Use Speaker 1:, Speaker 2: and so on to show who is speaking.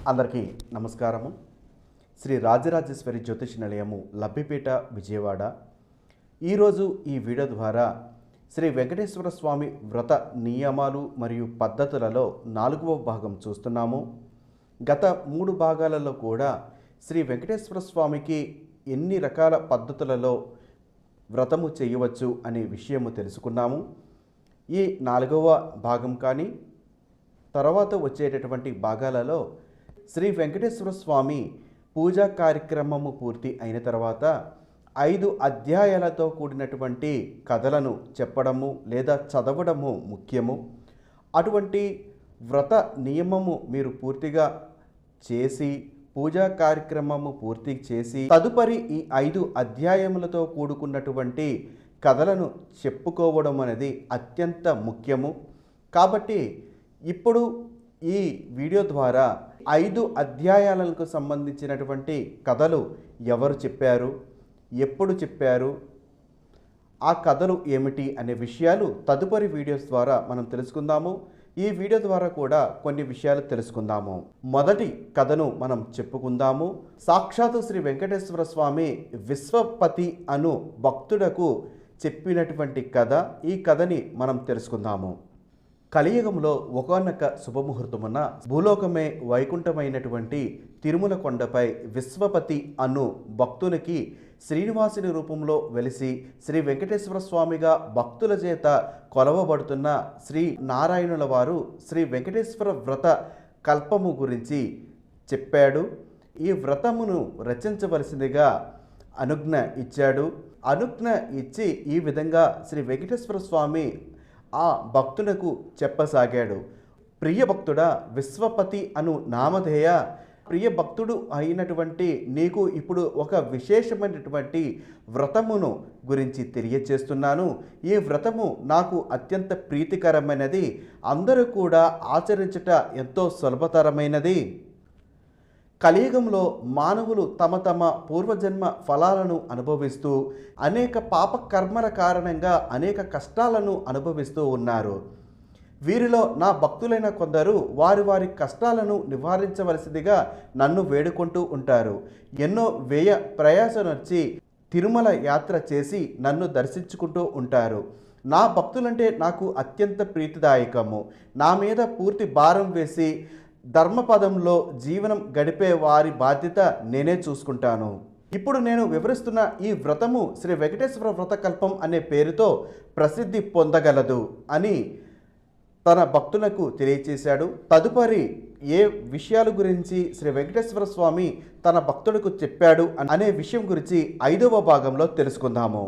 Speaker 1: అందరికీ నమస్కారము. శ్రీ రాజరాజేశ్వరి జ్యోతిష నిలయము లబ్బిపేట విజయవాడ. ఈరోజు ఈ వీడియో ద్వారా శ్రీ వెంకటేశ్వర స్వామి వ్రత నియమాలు మరియు పద్ధతులలో 4వ భాగం చూస్తున్నాము. గత 3 భాగాలలో కూడా శ్రీ వెంకటేశ్వర స్వామికి ఎన్ని రకాల పద్ధతులలో వ్రతము చేయవచ్చు అనే విషయము తెలుసుకున్నాము. ఈ 4వ భాగం కానీ తర్వాత వచ్చేటటువంటి భాగాలలో శ్రీ వెంకటేశ్వర స్వామి పూజా కార్యక్రమము పూర్తి అయిన తర్వాత 5 అధ్యాయాలతో కూడినటువంటి కథలను చెప్పడము లేదా చదవడము ముఖ్యము. అటువంటి వ్రత నియమము మీరు పూర్తిగా చేసి పూజా కార్యక్రమము పూర్తి చేసి తదుపరి ఈ 5 అధ్యాయములతో కూడుకున్నటువంటి కథలను చెప్పుకోవడం అనేది అత్యంత ముఖ్యము. కాబట్టి ఇప్పుడు ఈ వీడియో ద్వారా 5 అధ్యాయాలకు సంబంధించినటువంటి కథలు ఎవరు చెప్పారు, ఎప్పుడు చెప్పారు, ఆ కథలు ఏమిటి అనే విషయాలు తదుపరి వీడియోస్ ద్వారా మనం తెలుసుకుందాము. ఈ వీడియో ద్వారా కూడా కొన్ని విషయాలు తెలుసుకుందాము. మొదటి కథను మనం చెప్పుకుందాము. సాక్షాత్తు శ్రీ వెంకటేశ్వర స్వామి విశ్వపతి అను భక్తుడకు చెప్పినటువంటి కథ. ఈ కథని మనం తెలుసుకుందాము. కలియుగంలో ఒకానొక శుభముహూర్తమున భూలోకమే వైకుంఠమైనటువంటి తిరుమల కొండపై విశ్వపతి అను భక్తునికి శ్రీనివాసుని రూపంలో వెలిసి శ్రీ వెంకటేశ్వర స్వామిగా భక్తుల చేత కొలవబడుతున్న శ్రీ నారాయణుల వారు శ్రీ వెంకటేశ్వర వ్రత కల్పము గురించి చెప్పాడు. ఈ వ్రతమును రచించవలసిందిగా అనుజ్ఞ ఇచ్చాడు. అనుజ్ఞ ఇచ్చి ఈ విధంగా శ్రీ వెంకటేశ్వర స్వామి ఆ భక్తునకు చెప్పసాగాడు. ప్రియ భక్తుడా, విశ్వపతి అను నామధేయ ప్రియ భక్తుడు అయినటువంటి నీకు ఇప్పుడు ఒక విశేషమైనటువంటి వ్రతమును గురించి తెలియచేస్తున్నాను. ఈ వ్రతము నాకు అత్యంత ప్రీతికరమైనది. అందరూ కూడా ఆచరించుట ఎంతో సులభతరమైనది. కలియుగంలో మానవులు తమ తమ పూర్వజన్మ ఫలాలను అనుభవిస్తూ అనేక పాపకర్మల కారణంగా అనేక కష్టాలను అనుభవిస్తూ ఉన్నారు. వీరిలో నా భక్తులైన కొందరు వారి వారి కష్టాలను నివారించవలసిందిగా నన్ను వేడుకుంటూ ఉంటారు. ఎన్నో వ్యయ ప్రయాసనొచ్చి తిరుమల యాత్ర చేసి నన్ను దర్శించుకుంటూ ఉంటారు. నా భక్తులంటే నాకు అత్యంత ప్రీతిదాయకము. నా మీద పూర్తి భారం వేసి ధర్మపదంలో జీవనం గడిపే వారి బాధ్యత నేనే చూసుకుంటాను. ఇప్పుడు నేను వివరిస్తున్న ఈ వ్రతము శ్రీ వెంకటేశ్వర వ్రతకల్పం అనే పేరుతో ప్రసిద్ధి పొందగలదు అని తన భక్తులకు తెలియచేశాడు. తదుపరి ఏ విషయాల గురించి శ్రీ వెంకటేశ్వర స్వామి తన భక్తులకు చెప్పాడు అనే విషయం గురించి 5వ భాగంలో తెలుసుకుందాము.